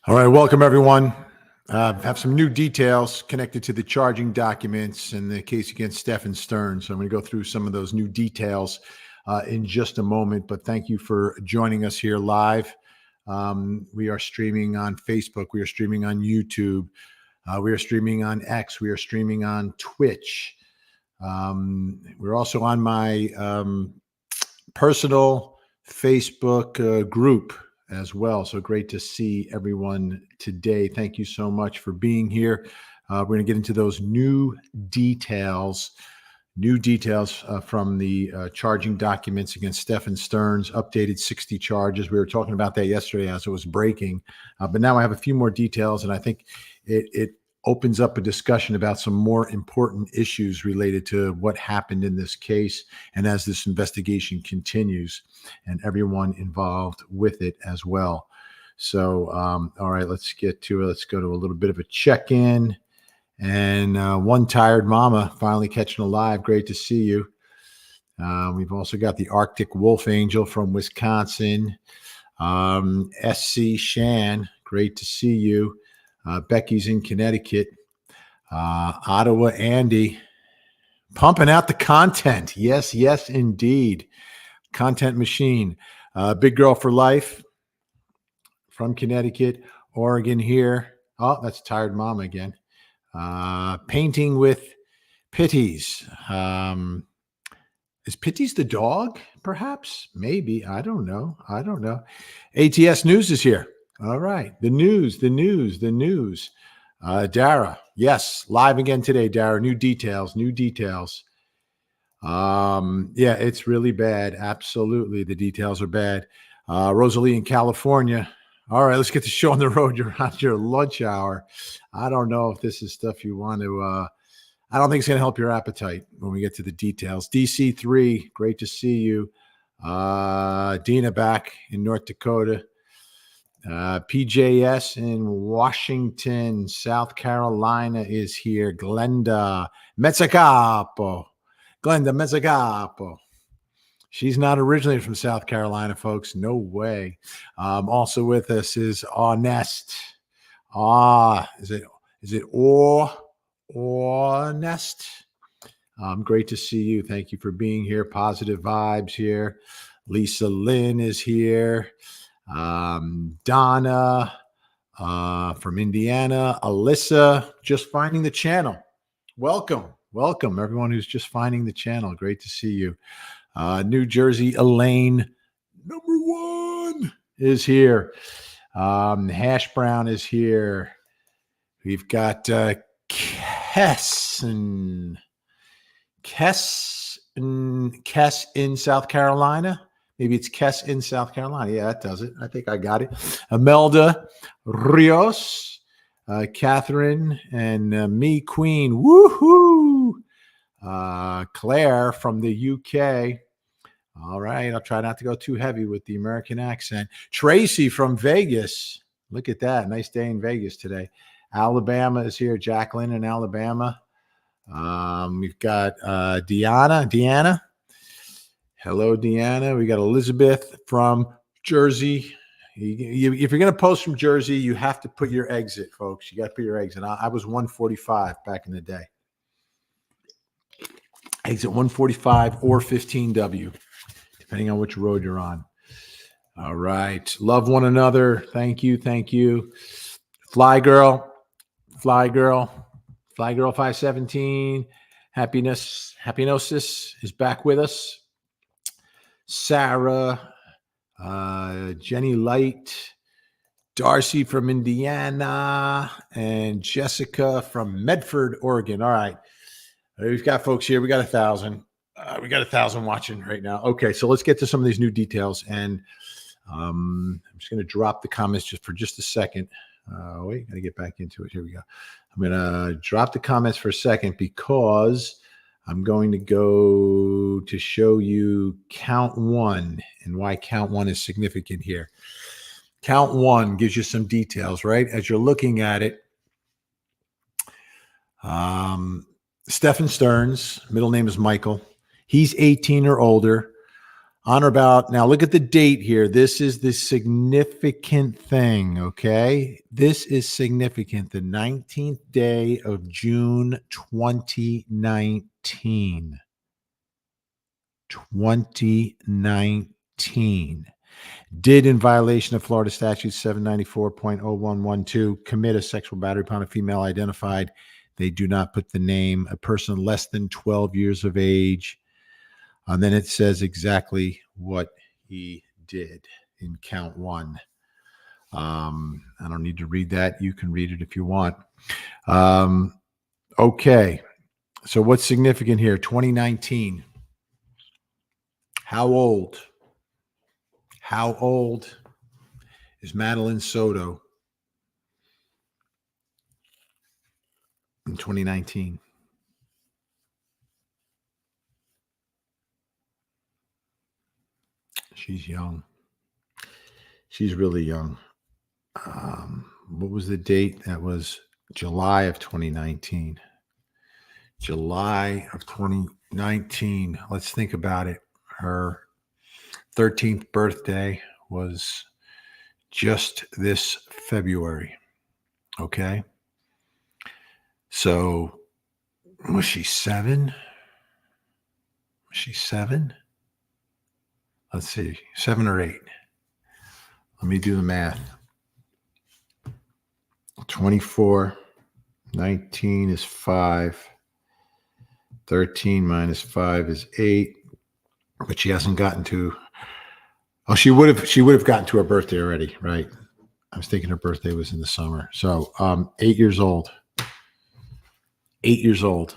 All right, welcome everyone. Have some new details connected to the charging documents and the case against Stephan Sterns. So I'm going to go through some of those new details in just a moment, but thank you for joining us here live. We are streaming on Facebook. We are streaming on YouTube. We are streaming on X. We are streaming on Twitch. We're also on my personal Facebook group as well. So great to see everyone today. Thank you so much for being here. We're going to get into those new details from the charging documents against Stephan Sterns, updated 60 charges. We were talking about that yesterday as it was breaking, but now I have a few more details, and I think it opens up a discussion about some more important issues related to what happened in this case and as this investigation continues and everyone involved with it as well. So, all right, let's get to it. Let's go to a little bit of a check-in. And one tired mama finally catching alive. Great to see you. We've also got the Arctic Wolf Angel from Wisconsin. SC Shan, great to see you. Becky's in Connecticut. Ottawa Andy, pumping out the content. Yes, indeed. Content machine. Big Girl for Life from Connecticut. Oregon here. Oh, that's Tired Mama again. Painting with Pitties. Is Pitties the dog, perhaps? Maybe. I don't know. ATS News is here. All right. The news. Dara. Yes. Live again today, Dara. New details. Yeah, it's really bad. Absolutely. The details are bad. Rosalie in California. All right, let's get the show on the road. You're on your lunch hour. I don't know if this is stuff you want to, I don't think it's going to help your appetite when we get to the details. DC3, great to see you. Dina back in North Dakota. PJS in Washington, South Carolina is here. Glenda Mezzacapo. She's not originally from South Carolina, folks. No way. Also with us is Nest. Is it Nest? Great to see you. Thank you for being here. Positive vibes here. Lisa Lynn is here. Donna from Indiana. Alyssa, just finding the channel. Welcome, everyone who's just finding the channel. Great to see you. New Jersey, Elaine, number 1, is here. Hash Brown is here. We've got Kess in South Carolina. Maybe it's Kess in South Carolina. Yeah, that does it. I think I got it. Imelda Rios, Catherine, and me, Queen. Woohoo! Claire from the UK. All right, I'll try not to go too heavy with the American accent. Tracy from Vegas. Look at that. Nice day in Vegas today. Alabama is here. Jacqueline in Alabama. We've got Deanna. Hello, Deanna. We got Elizabeth from Jersey. If you're going to post from Jersey, you have to put your exit, folks. You got to put your exit. I was 145 back in the day. Exit 145 or 15W, depending on which road you're on. All right. Love one another. Thank you. Fly Girl 517. Happinosis is back with us. Sarah, Jenny Light, Darcy from Indiana, and Jessica from Medford, Oregon. All right. We've got folks here. We got 1,000. We got 1,000 watching right now. Okay, so let's get to some of these new details. And I'm just going to drop the comments for just a second. Wait, got to get back into it. Here we go. I'm going to drop the comments for a second because I'm going to go to show you count 1 and why count 1 is significant here. Count 1 gives you some details, right? As you're looking at it, Stephan Sterns, middle name is Michael. He's 18 or older. On or about, now look at the date here. This is the significant thing, okay? This is significant. The 19th day of June 2019. 2019. Did, in violation of Florida Statute 794.0112, commit a sexual battery upon a female identified. They do not put the name, a person less than 12 years of age. And then it says exactly what he did in count one. I don't need to read that. You can read it if you want. Okay. So what's significant here? 2019. How old? How old is Madeline Soto in 2019? She's young. She's really young. What was the date? That was July of 2019. July of 2019. Let's think about it. Her 13th birthday was just this February. Okay. So was she 7? Was she 7? Let's see, 7 or 8. Let me do the math. 24, 19 is 5. 13 minus 5 is 8. But she hasn't gotten to. Oh, she would have gotten to her birthday already, right? I was thinking her birthday was in the summer. So 8 years old. 8 years old.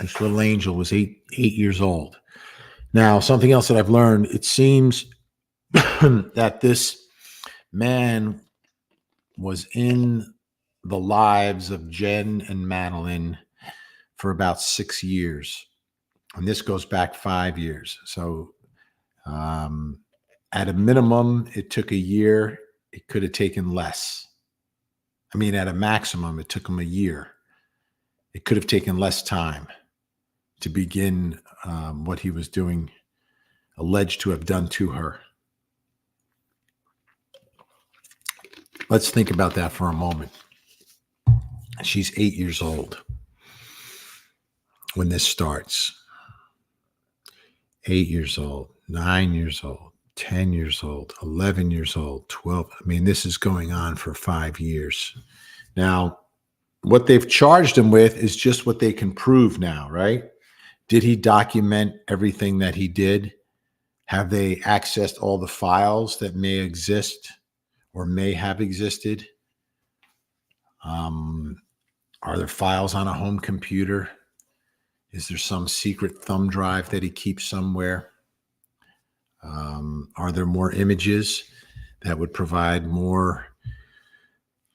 This little angel was eight years old. Now, something else that I've learned, it seems that this man was in the lives of Jen and Madeline for about 6 years. And this goes back 5 years. So at a minimum, it took a year. It could have taken less. I mean, at a maximum, it took him a year. It could have taken less time to begin what he was doing, alleged to have done to her. Let's think about that for a moment. She's 8 years old when this starts. 8 years old, 9 years old, 10 years old, 11 years old, 12. I mean, this is going on for 5 years. Now, what they've charged him with is just what they can prove now, right? Did he document everything that he did? Have they accessed all the files that may exist or may have existed? Are there files on a home computer? Is there some secret thumb drive that he keeps somewhere? Are there more images that would provide more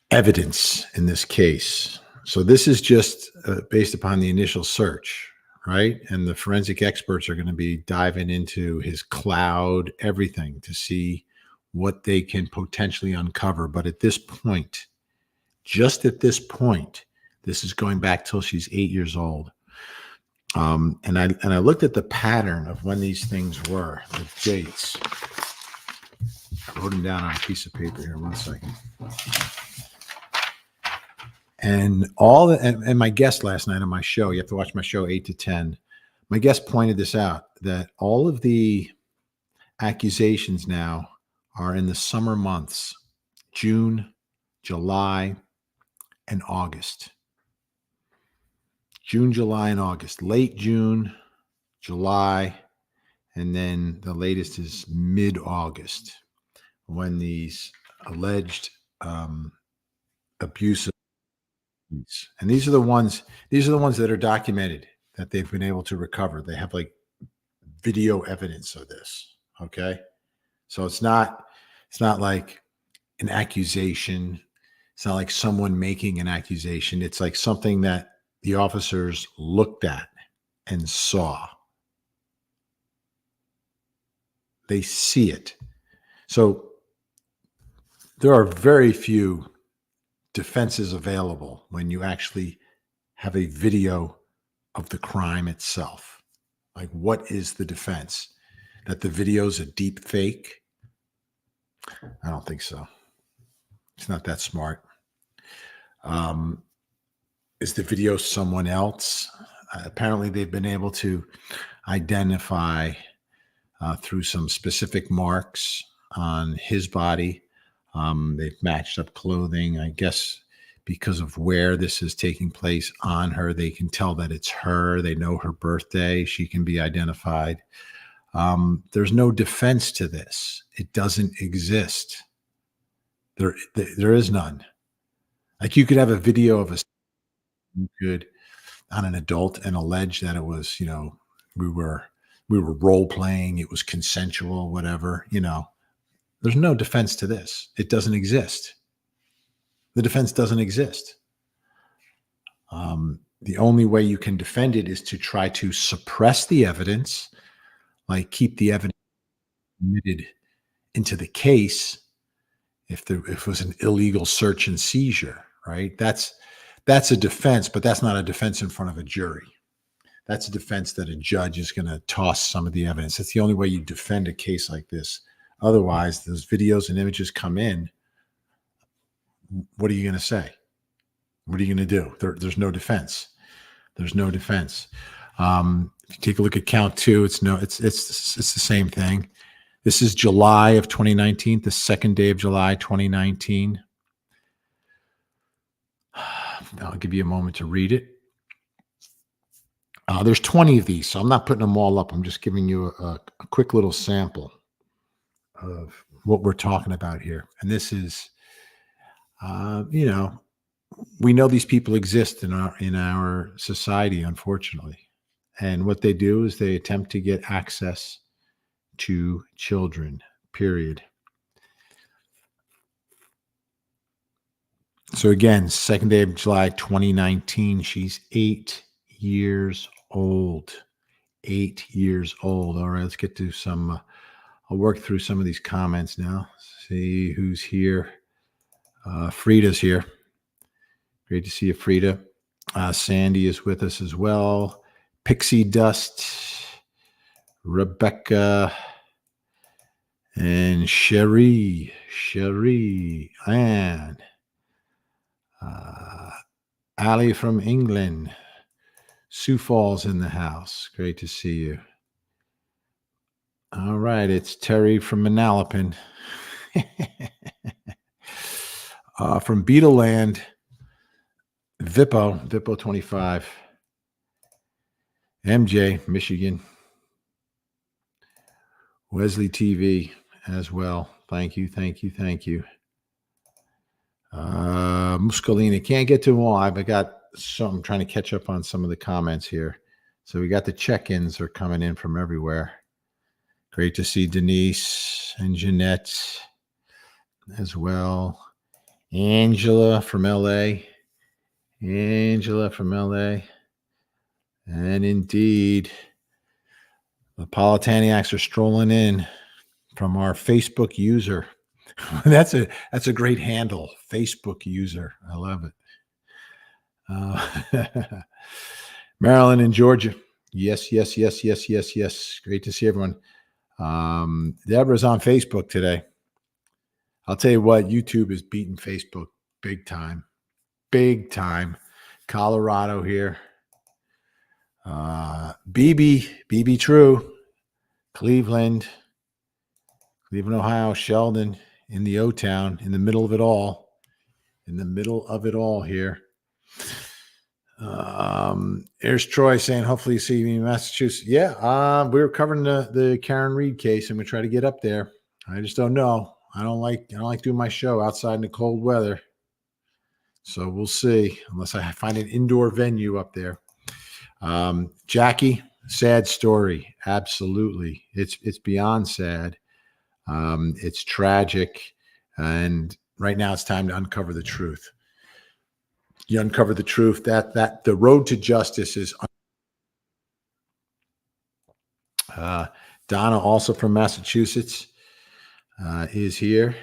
evidence in this case? So this is just based upon the initial search, right? And the forensic experts are going to be diving into his cloud, everything, to see what they can potentially uncover. But at this point, just at this point, this is going back till she's 8 years old. And I looked at the pattern of when these things were, the dates. I wrote them down on a piece of paper here. 1 second. And and my guest last night on my show, you have to watch my show 8 to 10. My guest pointed this out, that all of the accusations now are in the summer months, June, July, and August. June, July, and August. Late June, July, and then the latest is mid-August, when these alleged abusive. And these are the ones that are documented, that they've been able to recover. They have like video evidence of this. Okay. So it's not like an accusation. It's not like someone making an accusation. It's like something that the officers looked at and saw. They see it. So there are very few defenses available when you actually have a video of the crime itself. Like, what is the defense? that the video's a deep fake? I don't think so. It's not that smart. Is the video someone else? Apparently, they've been able to identify through some specific marks on his body. They've matched up clothing, I guess, because of where this is taking place on her. They can tell that it's her. They know her birthday. She can be identified. There's no defense to this. It doesn't exist. There is none. Like you could have a video of a good on an adult and allege that it was, we were role playing, it was consensual, whatever, There's no defense to this. It doesn't exist. The defense doesn't exist. The only way you can defend it is to try to suppress the evidence, like keep the evidence admitted into the case. If it was an illegal search and seizure, right? That's a defense, but that's not a defense in front of a jury. That's a defense that a judge is going to toss some of the evidence. That's the only way you defend a case like this. Otherwise, those videos and images come in. What are you going to say? What are you going to do? There's no defense. There's no defense. If you take a look at count 2, it's the same thing. This is July of 2019, the second day of July 2019. I'll give you a moment to read it. There's 20 of these, so I'm not putting them all up. I'm just giving you a quick little sample of what we're talking about here. And this is, we know these people exist in our society, unfortunately. And what they do is they attempt to get access to children, period. So again, second day of July 2019, she's 8 years old. 8 years old. All right, let's get to some, I'll work through some of these comments now. See who's here. Frida's here. Great to see you, Frida. Sandy is with us as well. Pixie Dust, Rebecca, and Sherry, Anne, Ali from England, Sioux Falls in the house. Great to see you. All right, it's Terry from Manalapan. From Beetleland, Vippo 25. MJ, Michigan. Wesley TV as well. Thank you. Muscalina. Can't get to them all. I'm trying to catch up on some of the comments here. So we got the check-ins are coming in from everywhere. Great to see Denise and Jeanette as well. Angela from LA. And indeed, the Politaniacs are strolling in from our Facebook user. That's a great handle, Facebook user. I love it. Maryland and Georgia. Yes. Great to see everyone. Deborah's on Facebook today. I'll tell you what, YouTube is beating Facebook big time. Colorado here. BB True, Cleveland, Ohio, Sheldon in the O-Town, in the middle of it all. Here. Here's Troy saying, hopefully you see me in Massachusetts. Yeah, we were covering the Karen Reed case, and we try to get up there. I just don't know. I don't like doing my show outside in the cold weather. So we'll see, unless I find an indoor venue up there. Jackie, sad story. Absolutely. It's beyond sad. It's tragic. And right now it's time to uncover the truth. You uncover the truth that the road to justice is. Donna, also from Massachusetts, is here.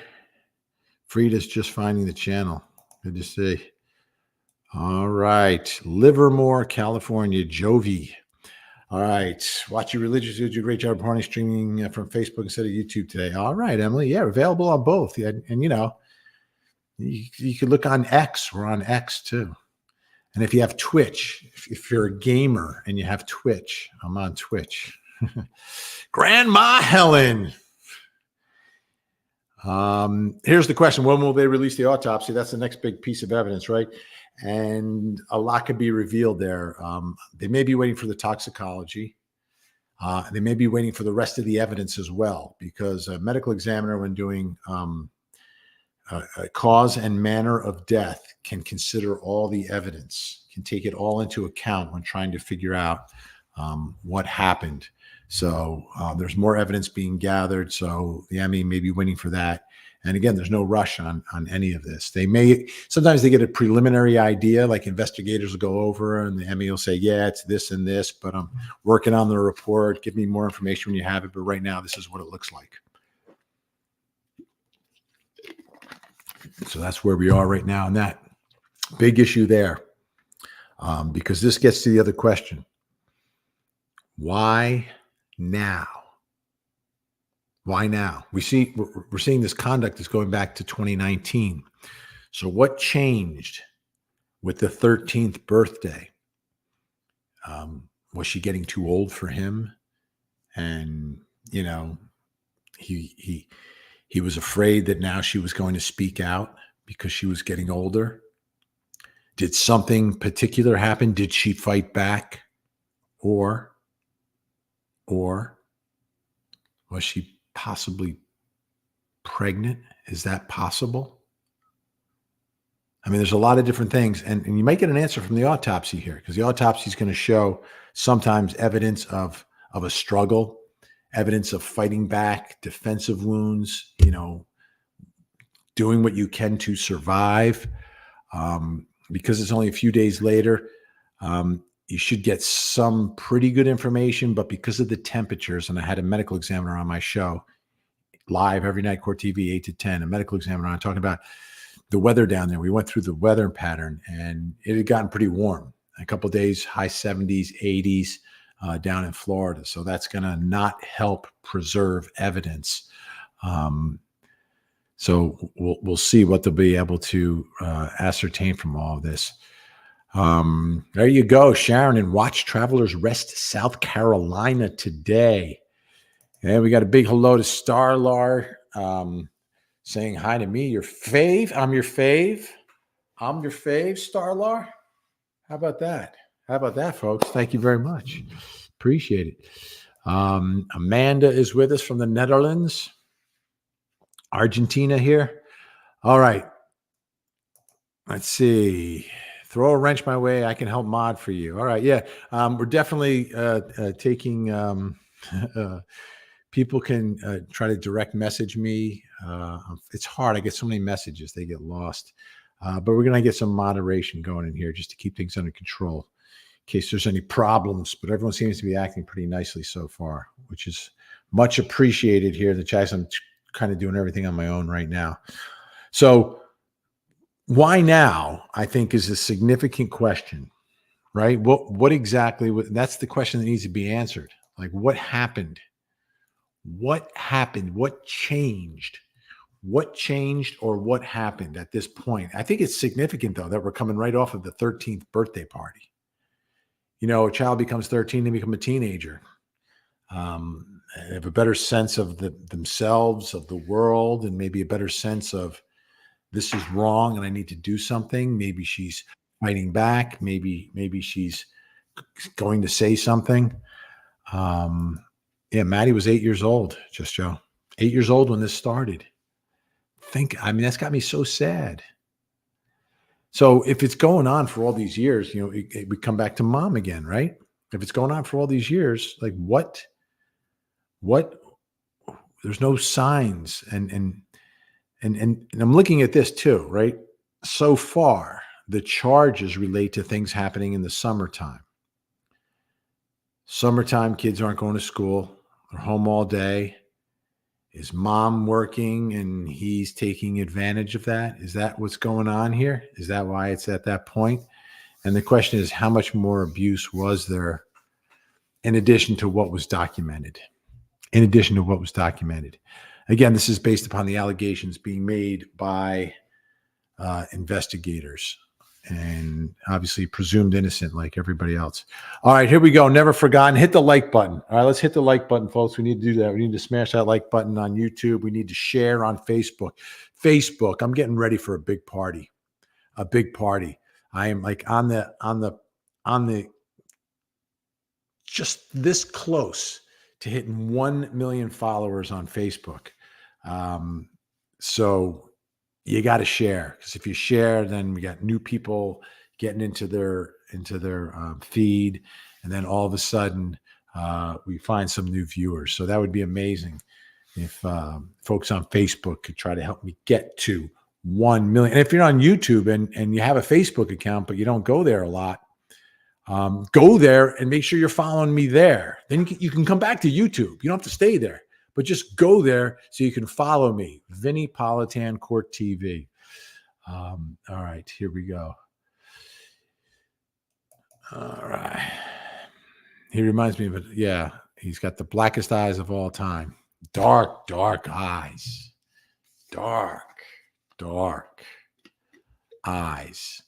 Frida's just finding the channel. Good to see. All right. Livermore, California. Jovi. All right. Watch Your Religious do a great job of streaming from Facebook instead of YouTube today. All right, Emily. Yeah, available on both. And you know, you could look on X. We're on X too. And if you have Twitch, if you're a gamer and you have Twitch, I'm on Twitch. Grandma Helen. Here's the question. When will they release the autopsy? That's the next big piece of evidence, right? And a lot could be revealed there. They may be waiting for the toxicology. They may be waiting for the rest of the evidence as well, because a medical examiner, when doing a cause and manner of death, can consider all the evidence, can take it all into account when trying to figure out what happened. So there's more evidence being gathered. So the ME may be waiting for that. And again, there's no rush on any of this. Sometimes they get a preliminary idea, like investigators will go over and the ME will say, yeah, it's this and this, but I'm working on the report. Give me more information when you have it. But right now, this is what it looks like. So that's where we are right now. And that big issue there, because this gets to the other question. Why now? Why now? We're seeing this conduct is going back to 2019. So what changed with the 13th birthday? Was she getting too old for him? And, you know, he was afraid that now she was going to speak out because she was getting older. Did something particular happen? Did she fight back? Or was she possibly pregnant? Is that possible? I mean, there's a lot of different things, and you might get an answer from the autopsy here, because the autopsy is going to show sometimes evidence of a struggle, evidence of fighting back, defensive wounds, you know, doing what you can to survive. Because it's only a few days later, you should get some pretty good information, but because of the temperatures, and I had a medical examiner on my show live every night, Court TV, 8 to 10, a medical examiner on talking about the weather down there. We went through the weather pattern, and it had gotten pretty warm. A couple of days, high 70s, 80s down in Florida. So that's going to not help preserve evidence. So we'll see what they'll be able to ascertain from all of this. There you go, Sharon in Watch Travelers Rest, South Carolina today. And we got a big hello to Starlar saying hi to me, your fave. I'm your fave. I'm your fave, Starlar. How about that? How about that, folks? Thank you very much. Appreciate it. Amanda is with us from the Netherlands. Argentina here. All right. Let's see. Throw a wrench my way. I can help mod for you. All right. Yeah. We're definitely taking people can try to direct message me. It's hard. I get so many messages. They get lost. But we're going to get some moderation going in here just to keep things under control in case there's any problems. But everyone seems to be acting pretty nicely so far, which is much appreciated here in the chat. I'm kind of doing everything on my own right now. So why now, I think, is a significant question, right? What exactly, that's the question that needs to be answered. Like, what happened? What happened? What changed? What changed or what happened at this point? I think it's significant, though, that we're coming right off of the 13th birthday party. You know, a child becomes 13, they become a teenager. Have a better sense of themselves, of the world, and maybe a better sense of this is wrong and I need to do something. Maybe she's fighting back. Maybe she's going to say something. Yeah, Maddie was 8 years old, just Joe. 8 years old when this started. That's got me so sad. So if it's going on for all these years, you know, we come back to mom again, right? If it's going on for all these years, like what, there's no signs. And I'm looking at this too, right? So far, the charges relate to things happening in the summertime. Summertime, kids aren't going to school. They're home all day. Is mom working and he's taking advantage of that? Is that what's going on here? Is that why it's at that point? And the question is, how much more abuse was there in addition to what was documented. In addition to what was documented. Again, this is based upon the allegations being made by investigators and obviously presumed innocent like everybody else. All right, here we go. Never forgotten. Hit the like button. All right, let's hit the like button, folks. We need to do that. We need to smash that like button on YouTube. We need to share on Facebook. Facebook, I'm getting ready for a big party. A big party. I am like on the just this close to hitting 1 million followers on Facebook. So you got to share, because if you share, then we got new people getting into their feed, and then all of a sudden we find some new viewers. So that would be amazing if folks on Facebook could try to help me get to 1 million. And if you're on YouTube and you have a Facebook account but you don't go there a lot, go there and make sure you're following me there. Then you can come back to YouTube. You don't have to stay there, but just go there so you can follow me. Vinny Politan Court TV. All right, here we go. All right. He reminds me of it. Yeah, he's got the blackest eyes of all time. Dark, dark eyes. Dark eyes.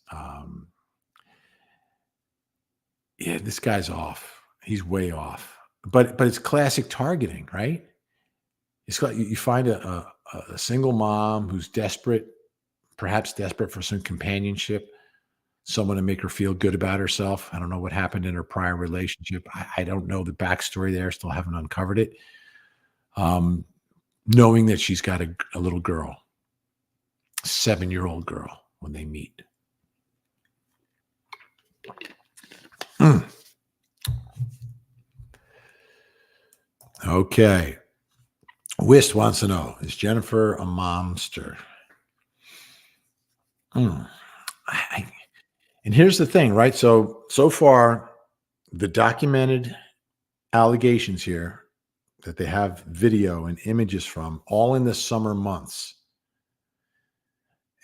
Yeah, this guy's off. He's way off. But it's classic targeting, right? It's like you find a single mom who's desperate, perhaps desperate for some companionship, someone to make her feel good about herself. I don't know what happened in her prior relationship. I don't know the backstory there. Still haven't uncovered it. Knowing that she's got a little girl, 7-year-old girl, when they meet. Okay. Wist wants to know, is Jennifer a momster? And here's the thing, right? So far, the documented allegations here that they have video and images from, all in the summer months.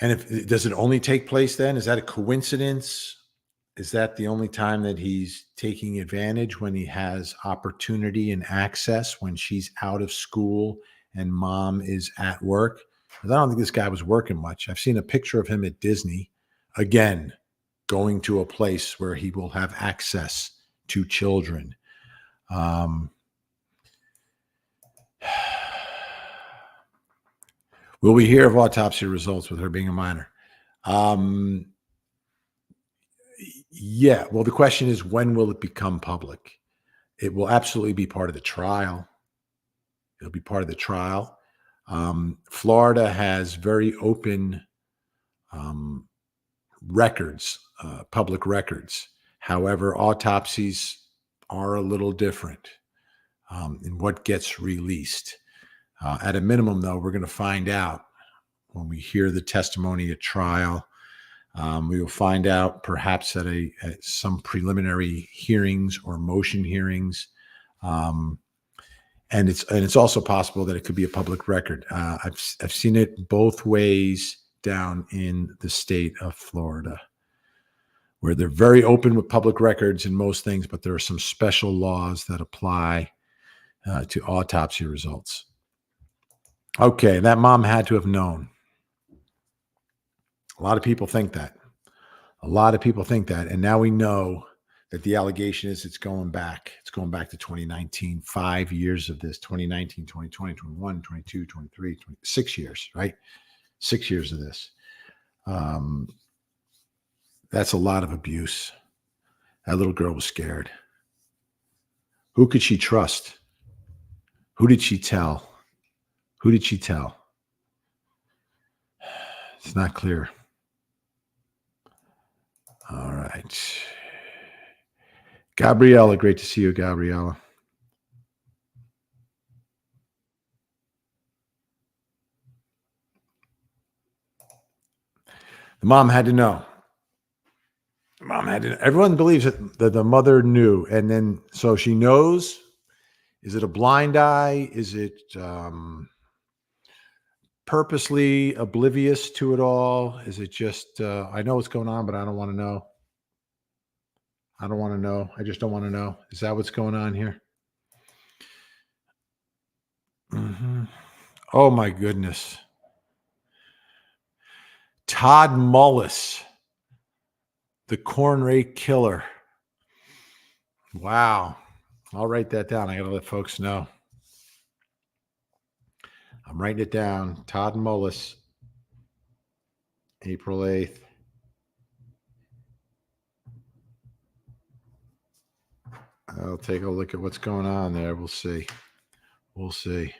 And does it only take place then? Is that a coincidence? Is that the only time that he's taking advantage, when he has opportunity and access, when she's out of school and mom is at work? Because I don't think this guy was working much. I've seen a picture of him at Disney, again, going to a place where he will have access to children. Will we hear of autopsy results with her being a minor? Yeah. Well, the question is, when will it become public? It will absolutely be part of the trial. It'll be part of the trial. Florida has very open records, public records. However, autopsies are a little different in what gets released. At a minimum, though, we're going to find out when we hear the testimony at trial. We will find out perhaps at some preliminary hearings or motion hearings. And it's also possible that it could be a public record. I've seen it both ways down in the state of Florida, where they're very open with public records and most things, but there are some special laws that apply to autopsy results. Okay, that mom had to have known. A lot of people think that. And now we know that the allegation is it's going back. It's going back to 2019, 5 years of this, 2019, 2020, 21, 22, 23, 6 years, right? 6 years of this. That's a lot of abuse. That little girl was scared. Who could she trust? Who did she tell? It's not clear. All right. Gabriella, great to see you, Gabriella. The mom had to know. Everyone believes that the mother knew. And then, so she knows. Is it a blind eye? Is it purposely oblivious to it all? Is it just, I know what's going on, but I don't want to know? I don't want to know. I just don't want to know. Is that what's going on here? Mm-hmm. Oh my goodness. Todd Mullis, the corn rake killer. Wow. I'll write that down. I got to let folks know. I'm writing it down. Todd Mullis, April 8th. I'll take a look at what's going on there. We'll see. We'll see.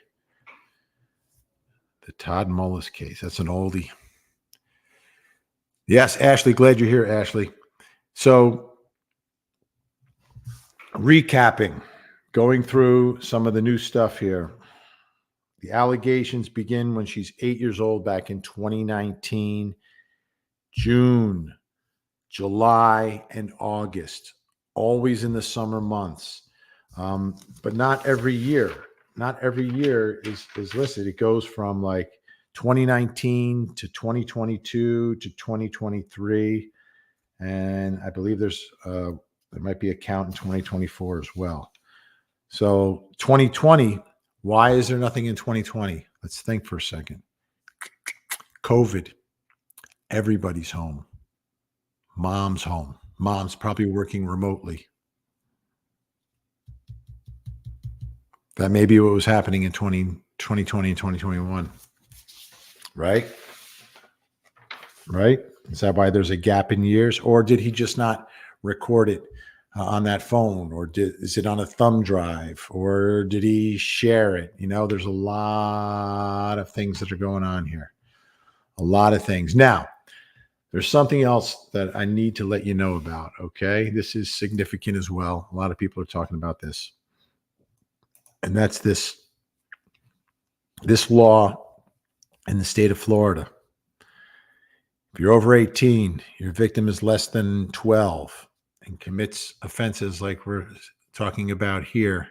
The Todd Mullis case. That's an oldie. Yes, Ashley. Glad you're here, Ashley. So, recapping, going through some of the new stuff here. The allegations begin when she's 8 years old back in 2019, June, July, and August, always in the summer months. But not every year. Not every year is listed. It goes from like 2019 to 2022 to 2023. And I believe there might be a count in 2024 as well. So 2020, why is there nothing in 2020? Let's think for a second. COVID. Everybody's home. Mom's home. Mom's probably working remotely. That may be what was happening in 2020 and 2021. Right? Right? Is that why there's a gap in years? Or did he just not record it on that phone? Or is it on a thumb drive? Or did he share it? You know, there's a lot of things that are going on here. A lot of things. Now, there's something else that I need to let you know about, okay? This is significant as well. A lot of people are talking about this. And that's this law in the state of Florida. If you're over 18, your victim is less than 12 and commits offenses like we're talking about here,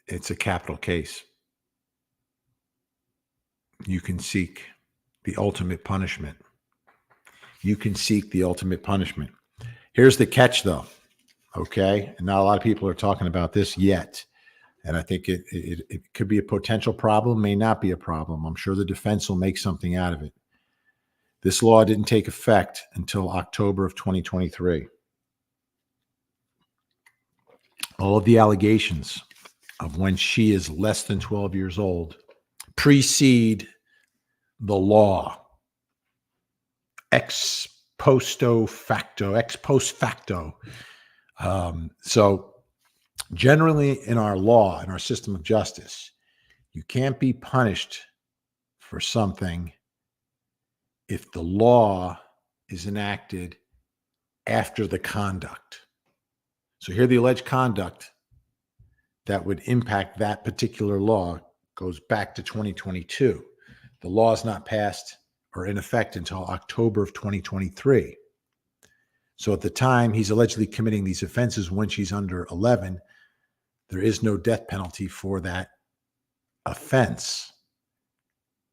it's a capital case. You can seek the ultimate punishment. You can seek the ultimate punishment. Here's the catch, though, okay? And not a lot of people are talking about this yet. And I think it could be a potential problem, may not be a problem. I'm sure the defense will make something out of it. This law didn't take effect until October of 2023. All of the allegations of when she is less than 12 years old precede the law ex post facto. So generally in our law, in our system of justice, you can't be punished for something if the law is enacted after the conduct. So here the alleged conduct that would impact that particular law goes back to 2022. The law is not passed or in effect until October of 2023. So at the time he's allegedly committing these offenses when she's under 11, there is no death penalty for that offense.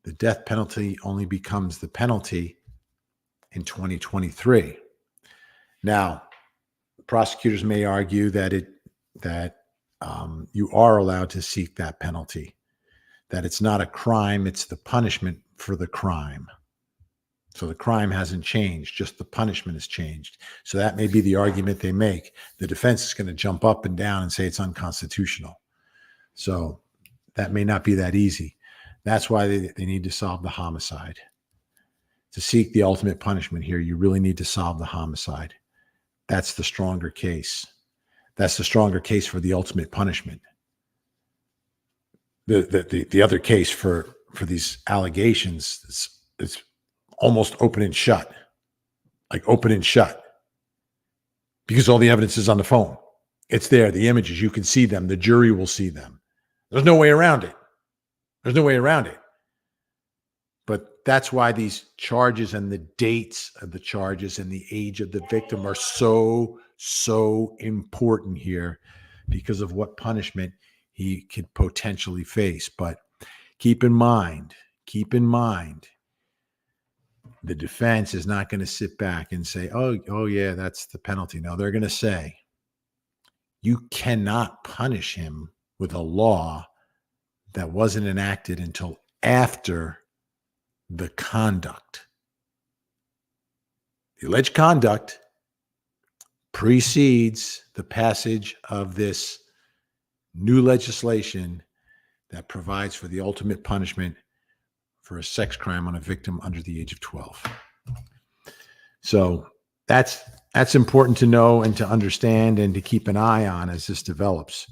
The death penalty only becomes the penalty in 2023. Now, prosecutors may argue that you are allowed to seek that penalty, that it's not a crime, it's the punishment for the crime. So the crime hasn't changed, just the punishment has changed. So that may be the argument they make. The defense is going to jump up and down and say it's unconstitutional. So that may not be that easy. That's why they need to solve the homicide. To seek the ultimate punishment here, you really need to solve the homicide. That's the stronger case. That's the stronger case for the ultimate punishment. The other case for these allegations, it's almost open and shut, like open and shut, because all the evidence is on the phone. It's there. The images, you can see them. The jury will see them. There's no way around it. There's no way around it. But that's why these charges and the dates of the charges and the age of the victim are so important here because of what punishment he could potentially face. But keep in mind, The defense is not going to sit back and say, oh yeah, that's the penalty. No, they're going to say, you cannot punish him with a law that wasn't enacted until after the conduct. The alleged conduct precedes the passage of this new legislation that provides for the ultimate punishment for a sex crime on a victim under the age of 12. So that's important to know and to understand and to keep an eye on as this develops.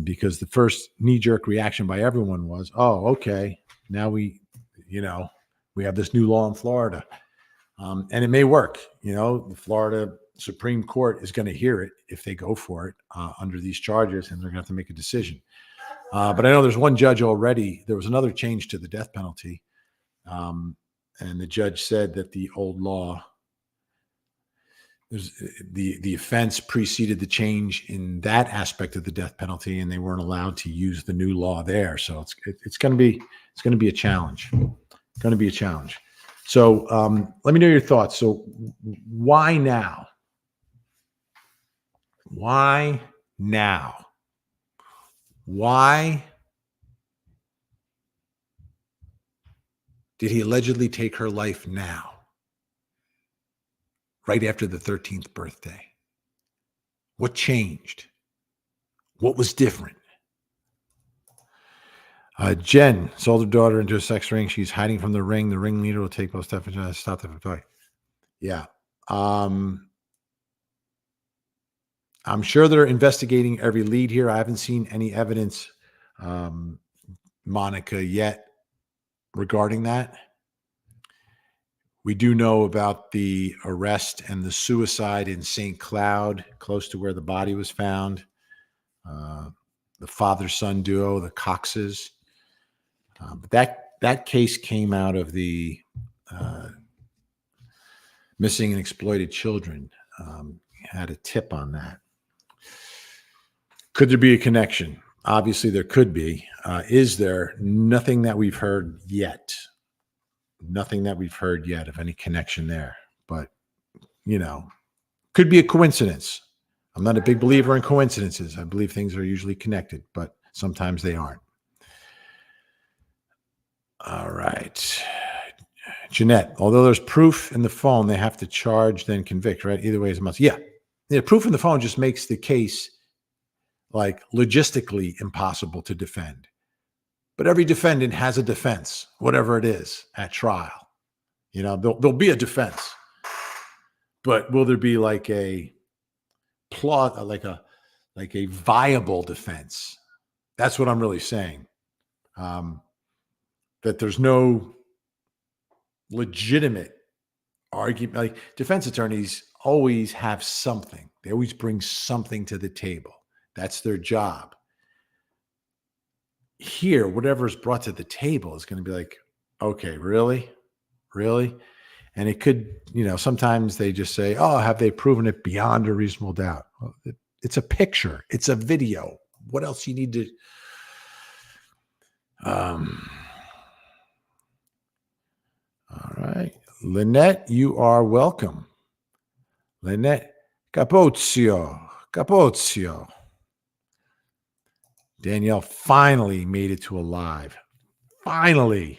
Because the first knee-jerk reaction by everyone was, oh, okay, now we have this new law in Florida. And it may work. The Florida Supreme Court is going to hear it if they go for it under these charges, and they're going to have to make a decision. But I know there's one judge already. There was another change to the death penalty. And the judge said that the old law, the offense preceded the change in that aspect of the death penalty, and they weren't allowed to use the new law there. So it's going to be a challenge. Going to be a challenge. So let me know your thoughts. So why now? Why now? Why did he allegedly take her life now? Right after the 13th birthday? What changed? What was different? Jen sold her daughter into a sex ring. She's hiding from the ring. The ringleader will take both Stephan and stop the toy. Yeah. I'm sure they're investigating every lead here. I haven't seen any evidence, Monica, yet regarding that. We do know about the arrest and the suicide in St. Cloud, close to where the body was found. The father-son duo, the Coxes. But that case came out of the missing and exploited children. Had a tip on that. Could there be a connection? Obviously, there could be. Is there? Nothing that we've heard yet. Nothing that we've heard yet of any connection there. But, could be a coincidence. I'm not a big believer in coincidences. I believe things are usually connected, but sometimes they aren't. All right. Jeanette, although there's proof in the phone, they have to charge, then convict, right? Either way is a must. Yeah. Proof in the phone just makes the case logistically impossible to defend. But every defendant has a defense, whatever it is, at trial. There'll be a defense. But will there be a plot, like a viable defense? That's what I'm really saying. That there's no legitimate argument. Defense attorneys always have something. They always bring something to the table. That's their job. Here, whatever is brought to the table is going to be okay, really? Really? And it could, sometimes they just say, oh, have they proven it beyond a reasonable doubt? Well, it's a picture. It's a video. What else you need to... All right. Lynette, you are welcome. Lynette Capozio. Danielle finally made it to a live. Finally,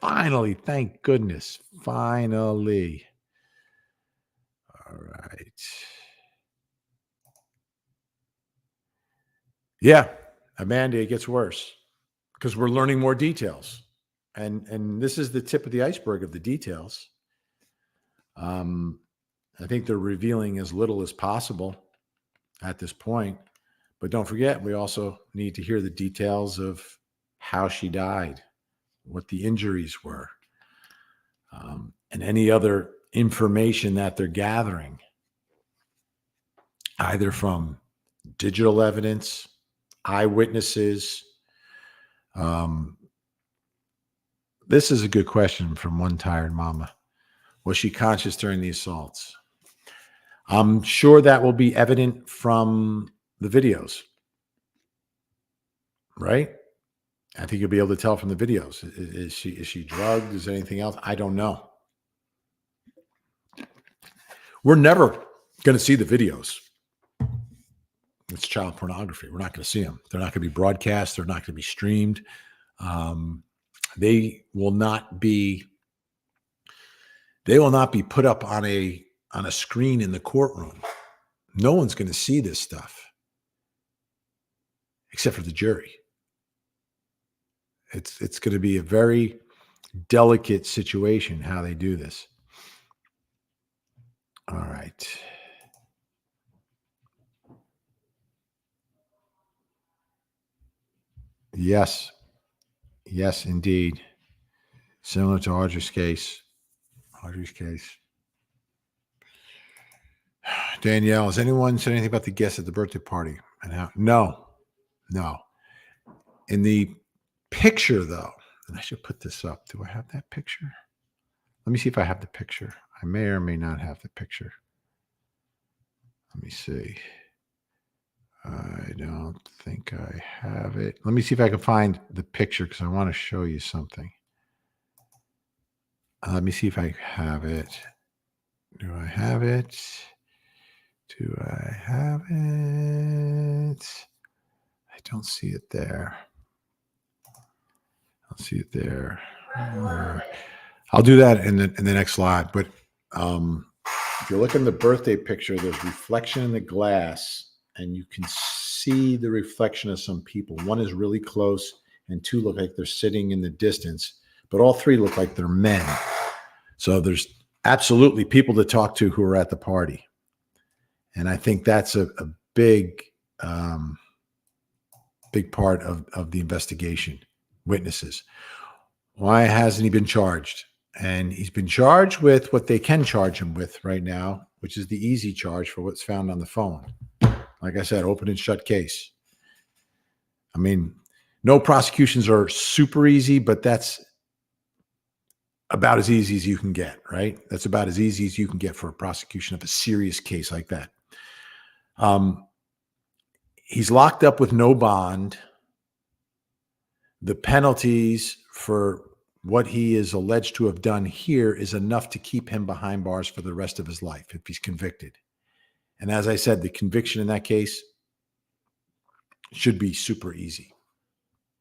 thank goodness. Finally. All right. Yeah, Amanda, it gets worse because we're learning more details. And this is the tip of the iceberg of the details. I think they're revealing as little as possible at this point. But don't forget, we also need to hear the details of how she died, what the injuries were, and any other information that they're gathering, either from digital evidence, eyewitnesses. This is a good question from one tired mama. Was she conscious during the assaults? I'm sure that will be evident from the videos, right? I think you'll be able to tell from the videos. Is she drugged? Is there anything else? I don't know. We're never going to see the videos. It's child pornography. We're not going to see them. They're not going to be broadcast. They're not going to be streamed. They will not be. They will not be put up on a screen in the courtroom. No one's going to see this stuff except for the jury. It's going to be a very delicate situation how they do this. All right. Yes. Yes, indeed. Similar to Audrey's case. Danielle, has anyone said anything about the guests at the birthday party and how? No. In the picture, though, and I should put this up. Do I have that picture? Let me see if I have the picture. I may or may not have the picture. Let me see. I don't think I have it. Let me see if I can find the picture because I want to show you something. Let me see if I have it. Do I have it? I don't see it there. I'll do that in the next slide. But if you look in the birthday picture, there's reflection in the glass, and you can see the reflection of some people. One is really close, and two look like they're sitting in the distance, but all three look like they're men. So there's absolutely people to talk to who are at the party. And I think that's a big part of the investigation. Witnesses. Why hasn't he been charged? And he's been charged with what they can charge him with right now, which is the easy charge for what's found on the phone. Like I said, open and shut case. I mean, no prosecutions are super easy, but that's about as easy as you can get, right? That's about as easy as you can get for a prosecution of a serious case like that. He's locked up with no bond. The penalties for what he is alleged to have done here is enough to keep him behind bars for the rest of his life if he's convicted. And as I said, the conviction in that case should be super easy.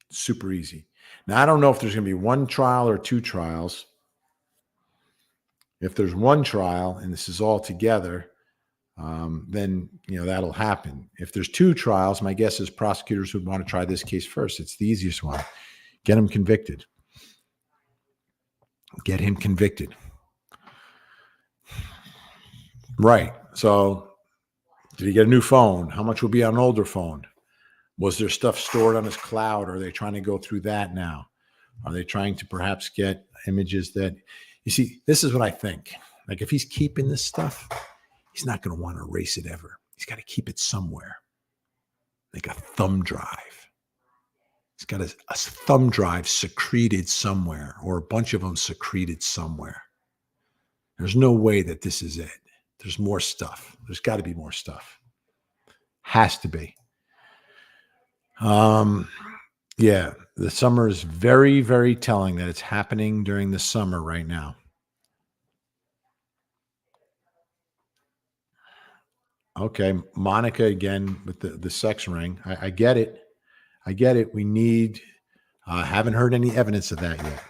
Super easy. Now, I don't know if there's going to be one trial or two trials. If there's one trial and this is all together, then that'll happen. If there's two trials, my guess is prosecutors would want to try this case first. It's the easiest one. Get him convicted. Get him convicted. Right. So did he get a new phone? How much will be on an older phone? Was there stuff stored on his cloud? Are they trying to go through that now? Are they trying to perhaps get images that, you see, this is what I think. Like if he's keeping this stuff, he's not going to want to erase it ever. He's got to keep it somewhere. Like a thumb drive. He's got a thumb drive secreted somewhere, or a bunch of them secreted somewhere. There's no way that this is it. There's more stuff. There's got to be more stuff. Has to be. Yeah, the summer is very, very telling that it's happening during the summer right now. Okay, Monica again with the sex ring. I get it. I get it. We need, haven't heard any evidence of that yet.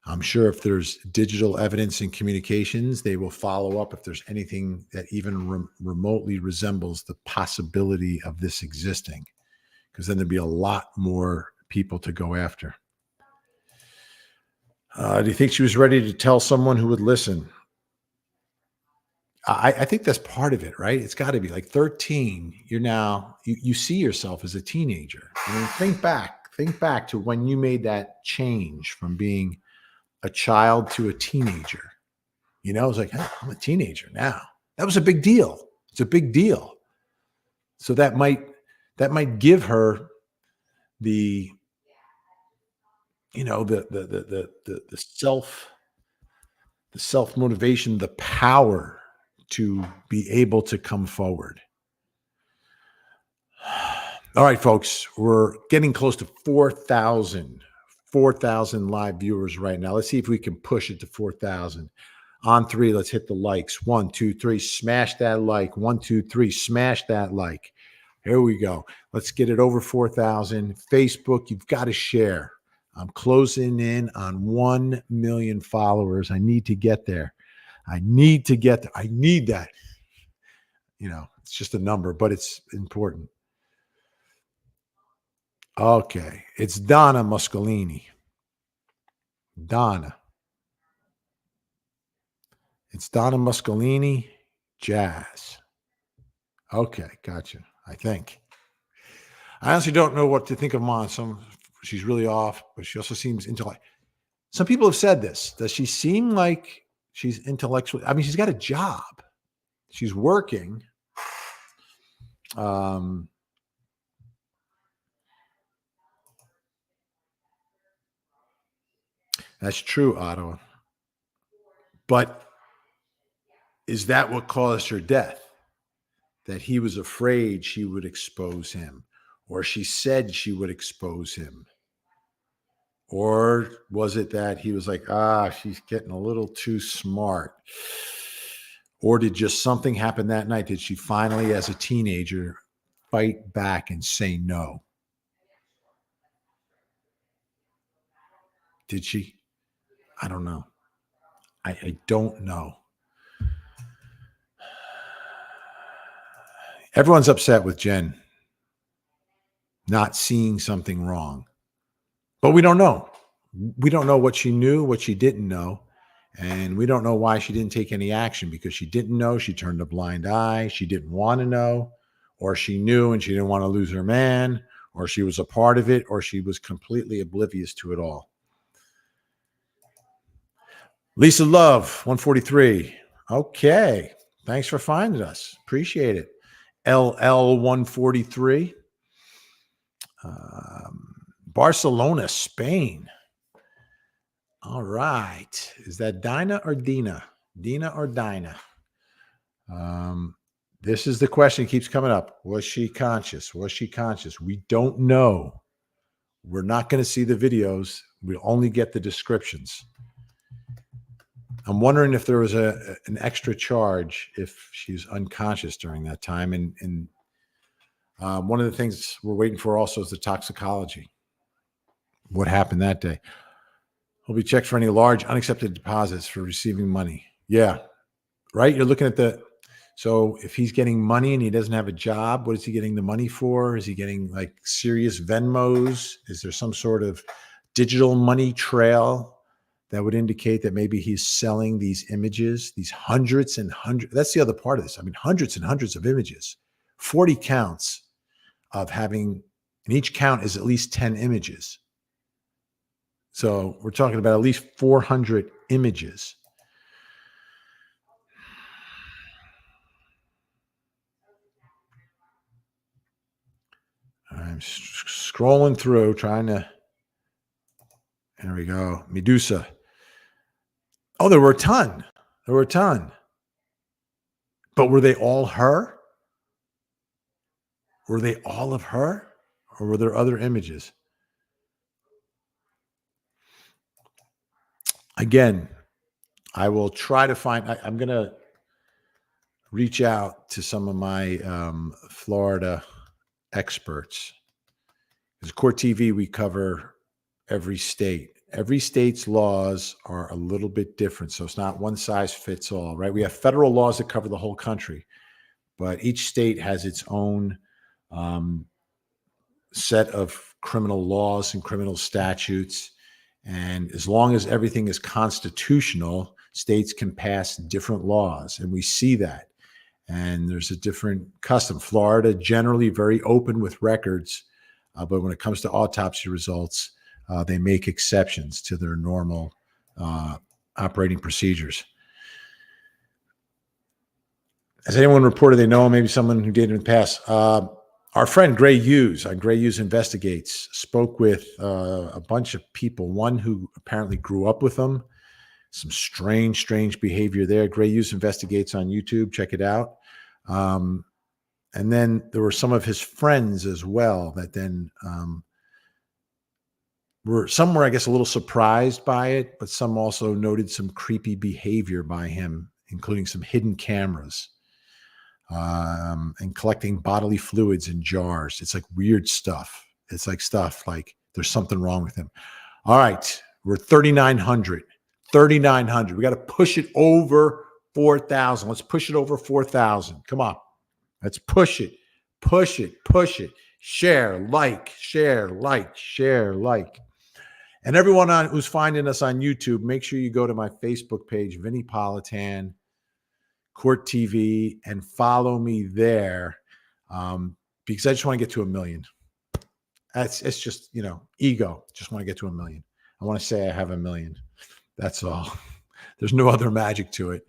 I'm sure if there's digital evidence and communications, they will follow up if there's anything that even remotely resembles the possibility of this existing, because then there'd be a lot more people to go after. Do you think she was ready to tell someone who would listen? I think that's part of it, right? It's got to be like 13. You're now, you see yourself as a teenager. I mean, think back to when you made that change from being a child to a teenager. It's like, hey, I'm a teenager now. That was a big deal. It's a big deal. So that might give her the, the self motivation, the power to be able to come forward. All right, folks, we're getting close to 4,000 live viewers right now. Let's see if we can push it to 4,000. On three, let's hit the likes. 1, 2, 3, smash that like. 1, 2, 3, smash that like. Here we go. Let's get it over 4,000. Facebook, you've got to share. I'm closing in on 1 million followers. I need to get there. I need that. It's just a number, but it's important. Okay. It's Donna Muscolini. Donna. It's Donna Muscolini, jazz. Okay, gotcha. I think. I honestly don't know what to think of Mon. She's really off, but she also seems intellect. Some people have said this. Does she seem like she's intellectually? I mean, she's got a job. She's working. That's true, Ottawa. But is that what caused her death? That he was afraid she would expose him, or she said she would expose him? Or was it that he was like, she's getting a little too smart? Or did just something happen that night? Did she finally, as a teenager, fight back and say no? Did she? I don't know. I don't know. Everyone's upset with Jen not seeing something wrong. But we don't know. We don't know what she knew, what she didn't know. And we don't know why she didn't take any action, because she didn't know. She turned a blind eye. She didn't want to know, or she knew and she didn't want to lose her man, or she was a part of it, or she was completely oblivious to it all. Lisa Love, 143. Okay. Thanks for finding us. Appreciate it. LL 143. Barcelona, Spain. All right. Is that Dinah or Dina? Dina or Dinah? This is the question that keeps coming up. Was she conscious? Was she conscious? We don't know. We're not going to see the videos. We'll only get the descriptions. I'm wondering if there was an extra charge if she's unconscious during that time. And one of the things we're waiting for also is the toxicology. What happened that day? Will be checked for any large unaccepted deposits for receiving money. Yeah, right? You're looking at so if he's getting money and he doesn't have a job, what is he getting the money for? Is he getting like serious Venmos? Is there some sort of digital money trail that would indicate that maybe he's selling these images, these hundreds and hundreds? That's the other part of this. I mean, hundreds and hundreds of images, 40 counts of having, and each count is at least 10 images. So we're talking about at least 400 images. I'm scrolling through, trying to. There we go. Medusa. Oh, there were a ton. But were they all her? Were they all of her? Or were there other images? Again, I will try to find. I'm going to reach out to some of my Florida experts. Because Court TV, we cover every state. Every state's laws are a little bit different. So it's not one size fits all, right? We have federal laws that cover the whole country, but each state has its own set of criminal laws and criminal statutes. And as long as everything is constitutional, states can pass different laws. And we see that. And there's a different custom. Florida, generally very open with records. But when it comes to autopsy results, they make exceptions to their normal operating procedures. Has anyone reported they know maybe someone who did in the past? Our friend Gray Hughes on Gray Hughes Investigates spoke with a bunch of people, one who apparently grew up with them. Some strange behavior there. Gray Hughes Investigates on YouTube. Check it out. And then there were some of his friends as well that then some were, I guess, a little surprised by it, but some also noted some creepy behavior by him, including some hidden cameras and collecting bodily fluids in jars. It's like weird stuff. It's like stuff like there's something wrong with him. All right, we're 3,900. 3,900. We got to push it over 4,000. Let's push it over 4,000. Come on. Let's push it. Push it. Push it. Share, like, share, like, share, like. And everyone who's finding us on YouTube, make sure you go to my Facebook page, Vinny Politan, Court TV, and follow me there because I just want to get to 1 million. It's just, ego. Just want to get to 1 million. I want to say I have 1 million. That's all. There's no other magic to it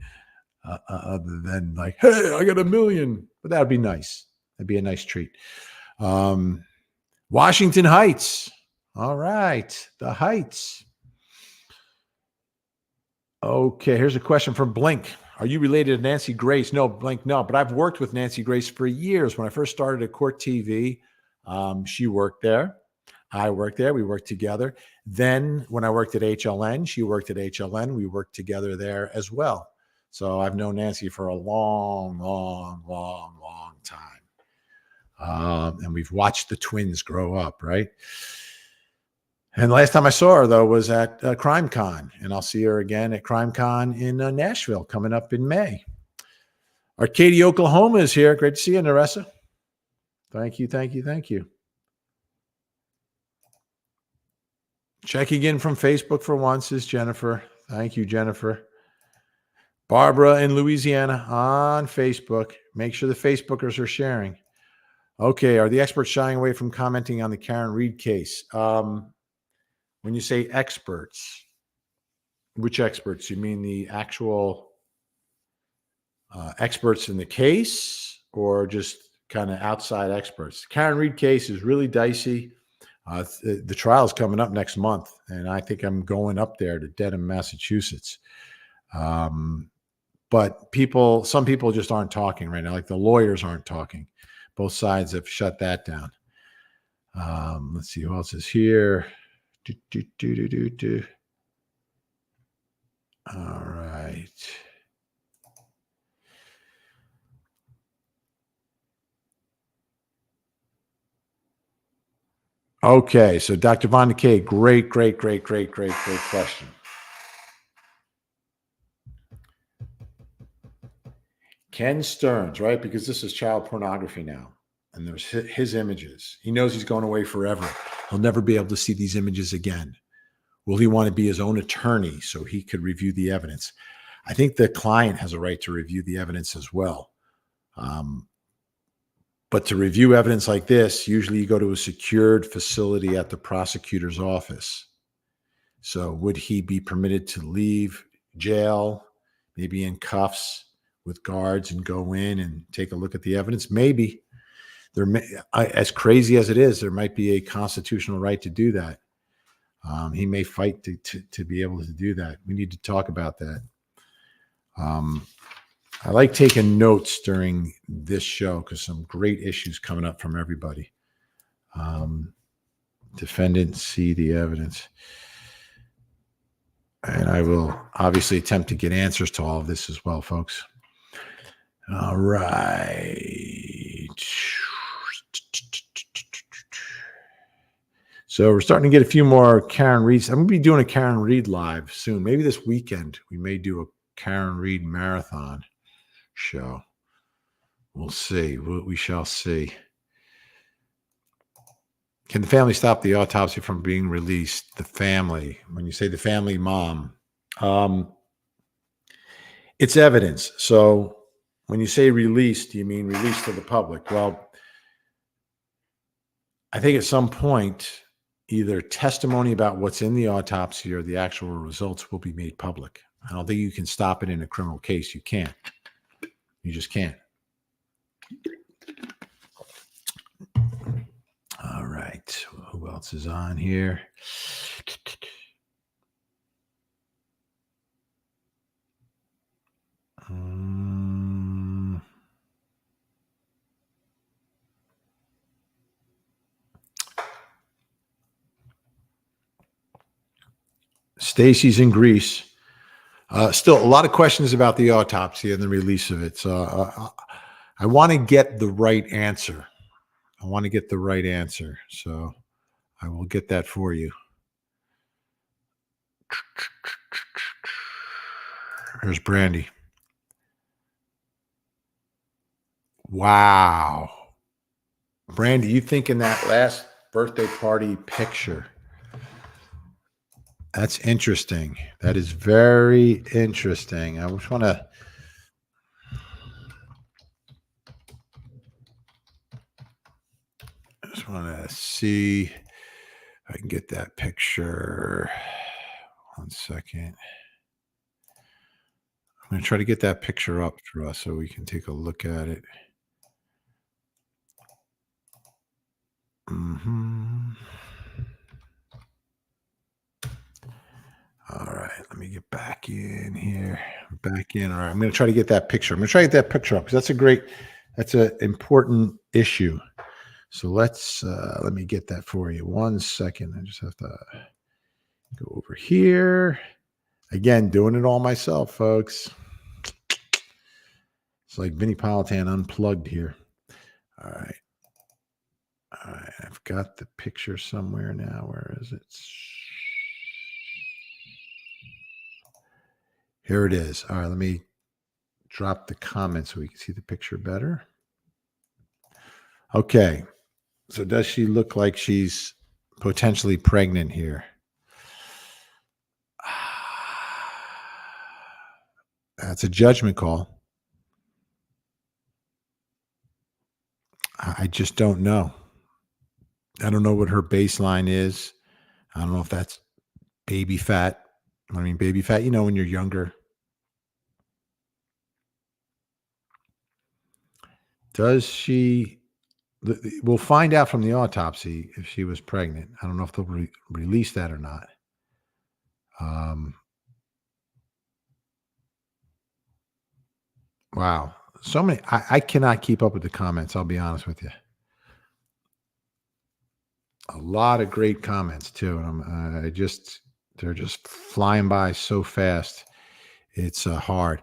other than like, hey, I got 1 million. But that would be nice. That'd be a nice treat. Washington Heights. All right. The Heights. Okay. Here's a question from Blink. Are you related to Nancy Grace? No, Blink, no. But I've worked with Nancy Grace for years. When I first started at Court TV, she worked there. I worked there. We worked together. Then when I worked at HLN, she worked at HLN. We worked together there as well. So I've known Nancy for a long, long, long, long time. And we've watched the twins grow up, right? And the last time I saw her, though, was at CrimeCon. And I'll see her again at CrimeCon in Nashville coming up in May. Arcadia, Oklahoma is here. Great to see you, Naressa. Thank you, thank you, thank you. Checking in from Facebook for once is Jennifer. Thank you, Jennifer. Barbara in Louisiana on Facebook. Make sure the Facebookers are sharing. Okay, are the experts shying away from commenting on the Karen Reed case? When you say experts, which experts? You mean the actual experts in the case or just kind of outside experts? The Karen Reed case is really dicey. The trial is coming up next month, and I think I'm going up there to Dedham, Massachusetts. But some people just aren't talking right now. Like the lawyers aren't talking. Both sides have shut that down. Let's see who else is here. All right. Okay, so Dr. Von DeKay, great question. Ken Sterns, right? Because this is child pornography now, and there's his images. He knows he's going away forever. He'll never be able to see these images again. Will he want to be his own attorney so he could review the evidence? I think the client has a right to review the evidence as well. But to review evidence like this, usually you go to a secured facility at the prosecutor's office. So would he be permitted to leave jail, maybe in cuffs with guards, and go in and take a look at the evidence? Maybe. As crazy as it is, there might be a constitutional right to do that. He may fight to be able to do that. We need to talk about that. I like taking notes during this show because some great issues coming up from everybody. Defendant see the evidence. And I will obviously attempt to get answers to all of this as well, folks. All right. So we're starting to get a few more Karen Reeds. I'm going to be doing a Karen Reed live soon. Maybe this weekend we may do a Karen Reed marathon show. We'll see. We shall see. Can the family stop the autopsy from being released? The family, when you say the family, mom, it's evidence. So when you say released, do you mean released to the public? Well, I think at some point, either testimony about what's in the autopsy or the actual results will be made public. I don't think you can stop it in a criminal case. You can't. You just can't. All right. Who else is on here? Stacy's in Greece. Still a lot of questions about the autopsy and the release of it. So I want to get the right answer. I want to get the right answer. So I will get that for you. Here's Brandy. Wow. Brandy, you thinking that last birthday party picture? That's interesting. That is very interesting. I just want to see if I can get that picture. 1 second. I'm going to try to get that picture up for us so we can take a look at it. All right, let me get back in here. Back in. All right, I'm going to try to get that picture. I'm going to try to get that picture up because that's an important issue. So let me get that for you. 1 second. I just have to go over here. Again, doing it all myself, folks. It's like Vinnie Politan unplugged here. All right. All right. I've got the picture somewhere now. Where is it? Here it is. All right. Let me drop the comment so we can see the picture better. Okay. So does she look like she's potentially pregnant here? That's a judgment call. I just don't know. I don't know what her baseline is. I don't know if that's baby fat. I mean, baby fat, when you're younger. Does she? We'll find out from the autopsy if she was pregnant. I don't know if they'll release that or not. Wow. So many. I cannot keep up with the comments. I'll be honest with you. A lot of great comments too. And they're just flying by so fast. It's hard.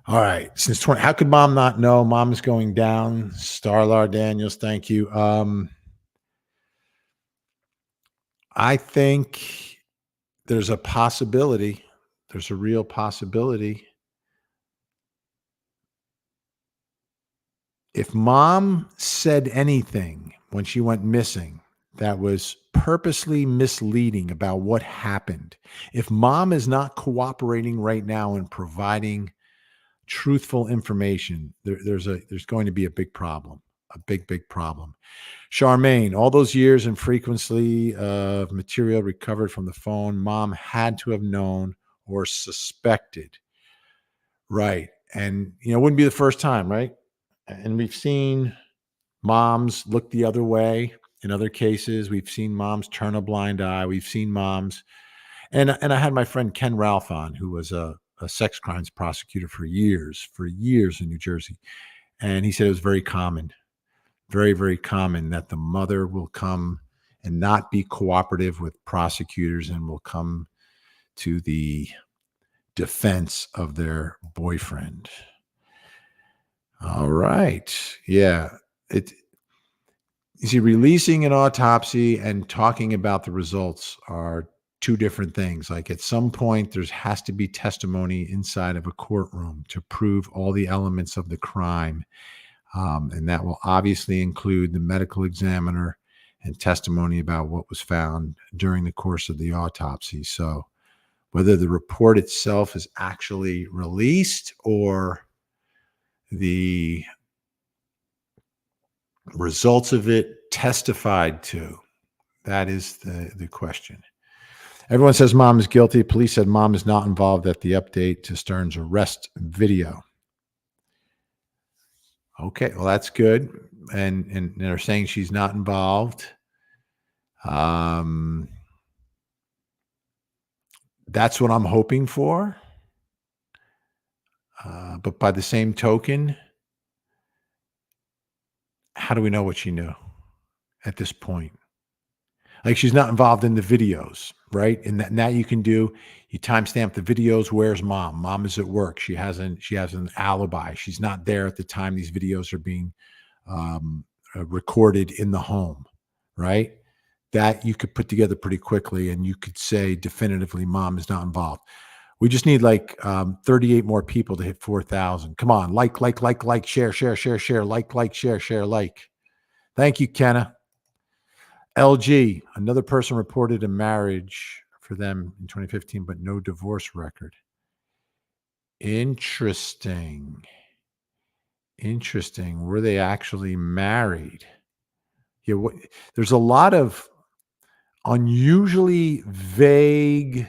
All right. How could mom not know? Mom is going down. Starlar Daniels. Thank you. I think there's a possibility. There's a real possibility. If mom said anything when she went missing that was purposely misleading about what happened, if mom is not cooperating right now and providing truthful information, there's going to be a big problem, a big problem. Charmaine, all those years and frequency of material recovered from the phone, mom had to have known or suspected. Right. And, it wouldn't be the first time, right? And we've seen moms look the other way in other cases. We've seen moms turn a blind eye. We've seen moms. And I had my friend Ken Ralph on, who was a sex crimes prosecutor for years in New Jersey. And he said it was very common, very, very common that the mother will come and not be cooperative with prosecutors and will come to the defense of their boyfriend. All right. Yeah. You see, releasing an autopsy and talking about the results are two different things. Like at some point, has to be testimony inside of a courtroom to prove all the elements of the crime. And that will obviously include the medical examiner and testimony about what was found during the course of the autopsy. So whether the report itself is actually released or the results of it testified to, that is the question. Everyone says mom is guilty. Police said mom is not involved at the update to Sterns' arrest video. Okay, well, that's good. And they're saying she's not involved. That's what I'm hoping for. But by the same token, how do we know what she knew at this point? Like, she's not involved in the videos. right? And that you can do. You timestamp the videos. Where's mom? Mom is at work. She has an alibi. She's not there at the time these videos are being recorded in the home, right? That you could put together pretty quickly, and you could say definitively, mom is not involved. We just need like 38 more people to hit 4,000. Come on, like, share, share, like. Thank you, Kenna. LG, another person reported a marriage for them in 2015, but no divorce record. Interesting. Were they actually married? Yeah, there's a lot of unusually vague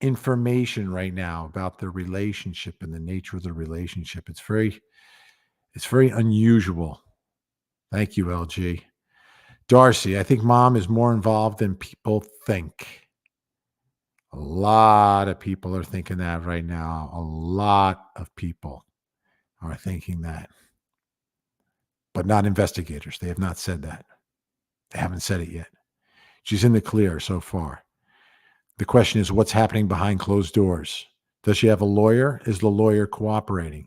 information right now about the relationship and the nature of the relationship. It's very unusual. Thank you, LG. Darcy, I think mom is more involved than people think. A lot of people are thinking that right now. A lot of people are thinking that, but not investigators. They have not said that. They haven't said it yet. She's in the clear so far. The question is, what's happening behind closed doors? Does she have a lawyer? Is the lawyer cooperating?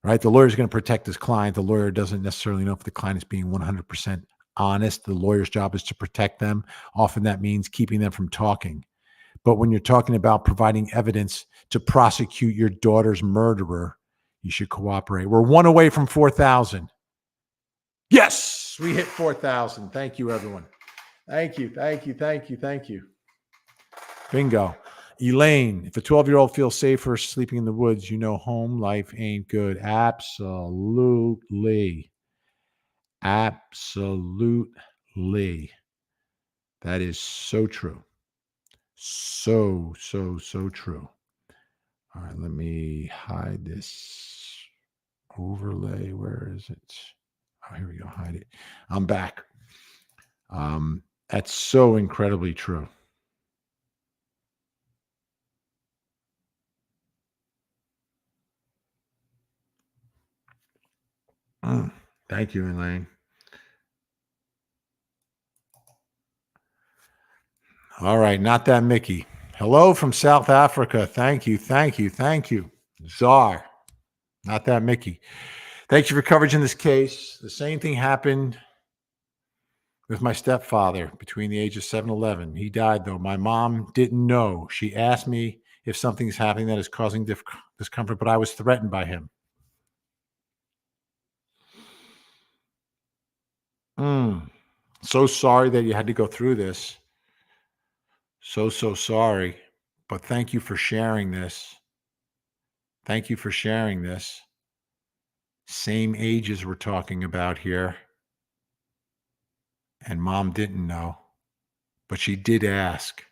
Right? The lawyer is going to protect his client. The lawyer doesn't necessarily know if the client is being 100% honest. The lawyer's job is to protect them. Often that means keeping them from talking. But when you're talking about providing evidence to prosecute your daughter's murderer, you should cooperate. We're one away from 4,000. Yes, we hit 4,000. Thank you, everyone. Thank you. Bingo. Elaine, if a 12-year-old feels safer sleeping in the woods, home life ain't good. Absolutely. That is so true. So true. All right, let me hide this overlay. Where is it? Oh, here we go. Hide it. I'm back. That's so incredibly true. Thank you, Elaine. All right, not that Mickey. Hello from South Africa. Thank you. Czar, not that Mickey. Thank you for coverage in this case. The same thing happened with my stepfather between the age of 7 and 11. He died, though. My mom didn't know. She asked me if something's happening that is causing discomfort, but I was threatened by him. So sorry that you had to go through this. So sorry. But thank you for sharing this. Same ages we're talking about here. And mom didn't know, but she did ask.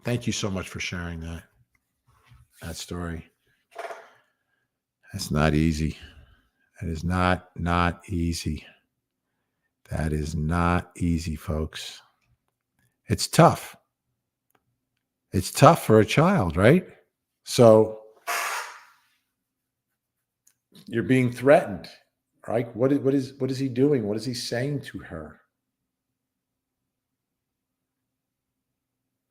Thank you so much for sharing that story. That's not easy. That is not easy. That is not easy, folks. It's tough. It's tough for a child, right? So you're being threatened, right? What is he doing? What is he saying to her?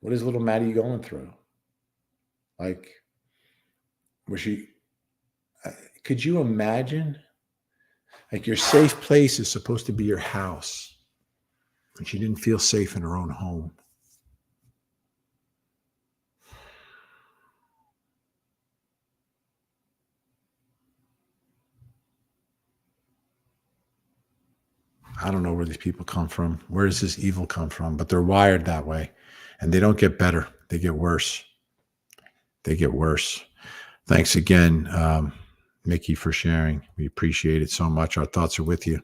What is little Maddie going through? Like, could you imagine? Like, your safe place is supposed to be your house, and she didn't feel safe in her own home. I don't know where these people come from. Where does this evil come from? But they're wired that way, and they don't get better. They get worse. Thanks again, Mickey, for sharing. We appreciate it so much. Our thoughts are with you.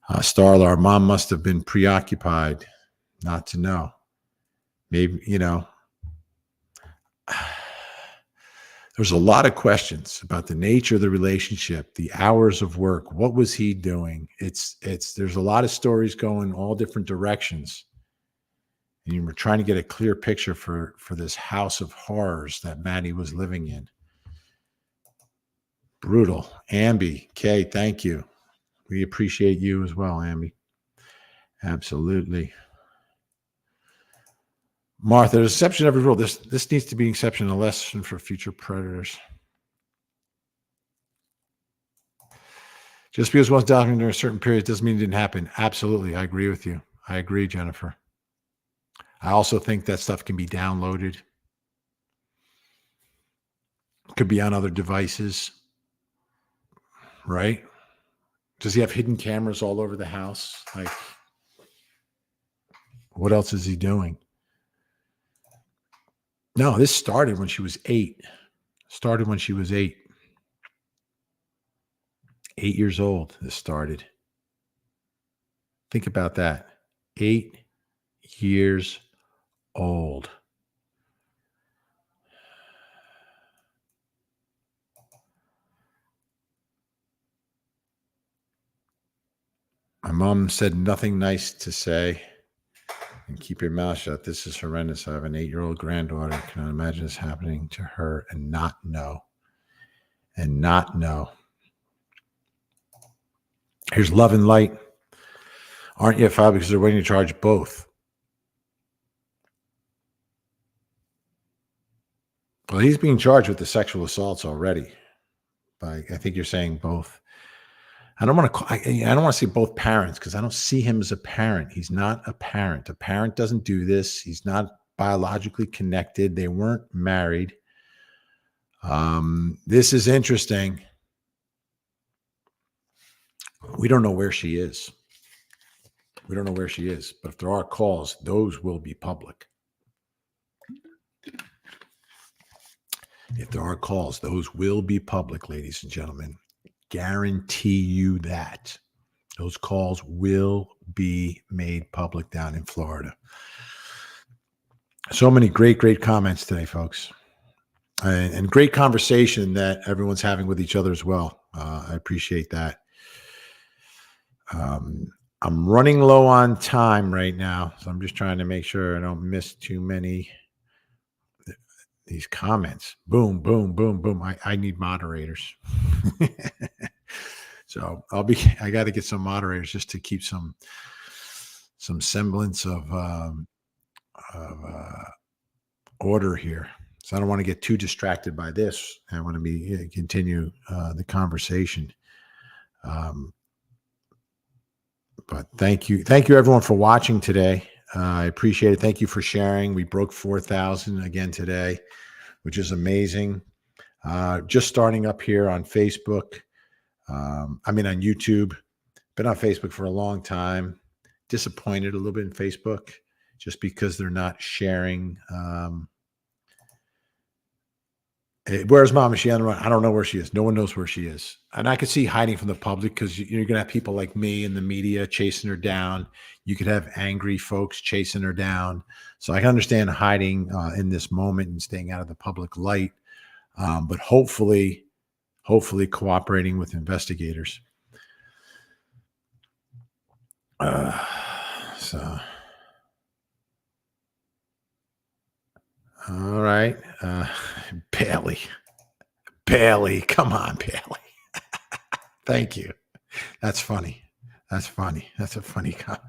Starla, our mom must have been preoccupied not to know. Maybe, there's a lot of questions about the nature of the relationship, the hours of work. What was he doing? There's a lot of stories going all different directions. And we're trying to get a clear picture for this house of horrors that Maddie was living in. Brutal. Ambi, Kay, thank you. We appreciate you as well, Ambi. Absolutely. Martha, there's exception to every rule. This needs to be an exception, a lesson for future predators. Just because one's documented during a certain period doesn't mean it didn't happen. Absolutely. I agree with you. I agree, Jennifer. I also think that stuff can be downloaded. Could be on other devices. Right? Does he have hidden cameras all over the house? Like, what else is he doing? No, this started when she was 8. Started when she was 8. 8 years old, this started. Think about that. 8 years old. My mom said nothing nice to say. And keep your mouth shut. This is horrendous. I have an 8-year-old granddaughter. Cannot imagine this happening to her and not know. And not know. Here's Love and Light. Aren't you filed because they're waiting to charge both? Well, he's being charged with the sexual assaults already. But I think you're saying both. I don't want to say both parents because I don't see him as a parent. He's not a parent. A parent doesn't do this. He's not biologically connected. They weren't married. This is interesting. We don't know where she is. We don't know where she is. But if there are calls, those will be public. If there are calls, those will be public, ladies and gentlemen. Guarantee you that. Those calls will be made public down in Florida. So many great comments today, folks. And great conversation that everyone's having with each other as well. I appreciate that. I'm running low on time right now, so I'm just trying to make sure I don't miss too many these comments. Boom, boom, boom, boom. I need moderators. So I got to get some moderators just to keep some semblance of order here. So I don't want to get too distracted by this. I want to continue the conversation. But thank you everyone for watching today. I appreciate it. Thank you for sharing. We broke 4,000 again today, which is amazing. Just starting up here on Facebook. On YouTube. Been on Facebook for a long time. Disappointed a little bit in Facebook just because they're not sharing. Where's mom? Is she on the run? I don't know where she is. No one knows where she is. And I could see hiding from the public because you're going to have people like me in the media chasing her down. You could have angry folks chasing her down. So I can understand hiding in this moment and staying out of the public light. But hopefully cooperating with investigators. So, all right. Bailey, come on, Bailey. Thank you. That's funny. That's a funny comment.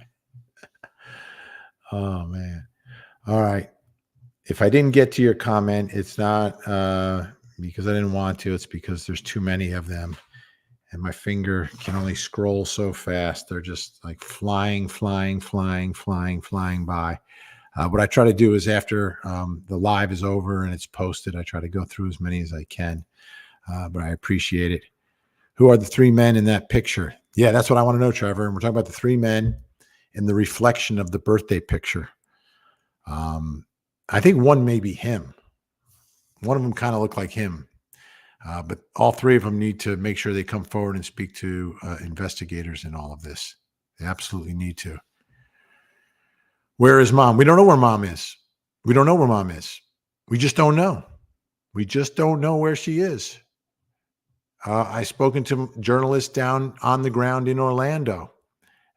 Oh, man. All right. If I didn't get to your comment, it's not because I didn't want to. It's because there's too many of them. And my finger can only scroll so fast. They're just like flying by. What I try to do is after the live is over and it's posted, I try to go through as many as I can. But I appreciate it. Who are the 3 men in that picture? Yeah, that's what I want to know, Trevor. And we're talking about the 3 men in the reflection of the birthday picture. I think one may be him. One of them kind of looked like him. But all 3 of them need to make sure they come forward and speak to investigators in all of this. They absolutely need to. Where is mom? We don't know where mom is. We don't know where mom is. We just don't know. We just don't know where she is. I've spoken to journalists down on the ground in Orlando,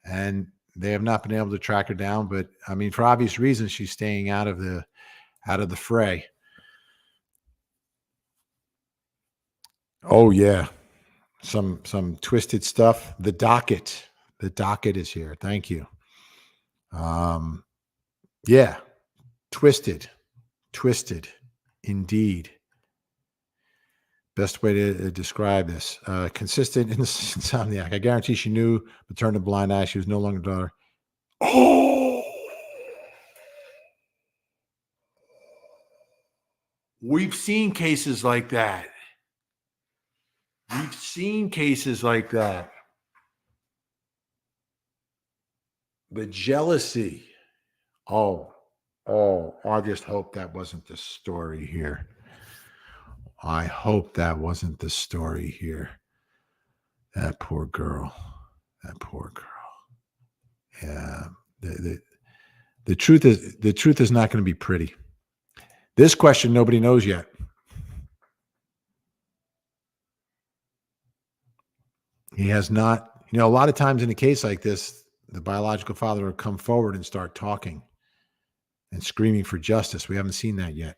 and they have not been able to track her down. But I mean, for obvious reasons, she's staying out of the fray. Oh yeah, some twisted stuff. The docket is here. Thank you. Yeah, twisted indeed. Best way to describe this. Consistent insomniac. I guarantee she knew, but turned a blind eye. She was no longer a daughter. Oh, we've seen cases like that. The jealousy. Oh, I just hope that wasn't the story here. That poor girl. Yeah. The truth is not going to be pretty. This question nobody knows yet. He has not, a lot of times in a case like this, the biological father will come forward and start talking and screaming for justice. We haven't seen that yet.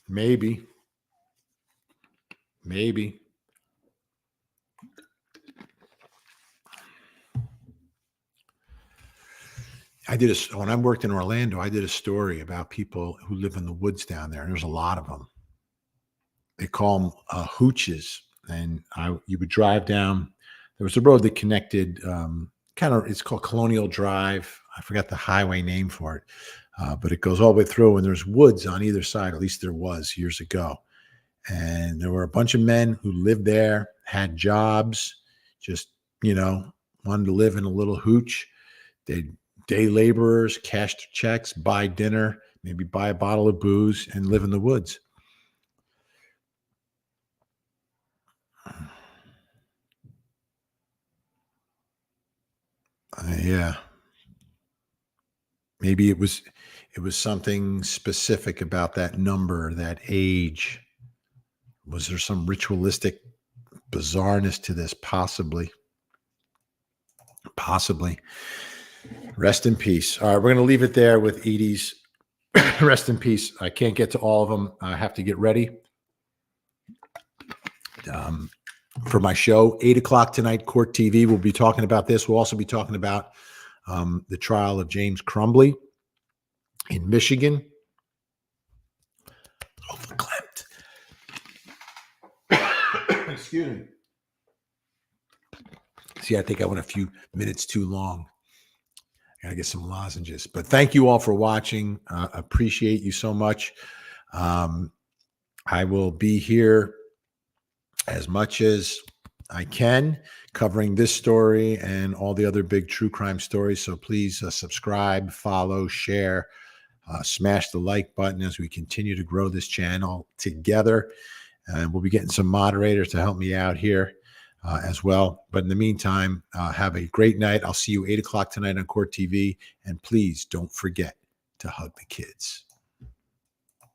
Maybe. When I worked in Orlando, I did a story about people who live in the woods down there, and there's a lot of them. They call them hooches, and you would drive down. There was a road that connected, it's called Colonial Drive. I forgot the highway name for it, but it goes all the way through, and there's woods on either side. At least there was years ago. And there were a bunch of men who lived there, had jobs, just, wanted to live in a little hooch. They'd day laborers, cash their checks, buy dinner, maybe buy a bottle of booze, and live in the woods. Yeah. Maybe it was something specific about that number, that age. Was there some ritualistic bizarreness to this? Possibly. Rest in peace. All right, we're going to leave it there with Edie's. Rest in peace. I can't get to all of them. I have to get ready for my show. 8:00 tonight, Court TV. We'll be talking about this. We'll also be talking about the trial of James Crumbly in Michigan. Oh, verklempt. Excuse me. See, I think I went a few minutes too long. I gotta get some lozenges. But thank you all for watching. Appreciate you so much. I will be here as much as I can, covering this story and all the other big true crime stories. So please subscribe, follow, share, smash the like button as we continue to grow this channel together. And we'll be getting some moderators to help me out here as well. But in the meantime, have a great night. I'll see you 8:00 tonight on Court TV. And please don't forget to hug the kids.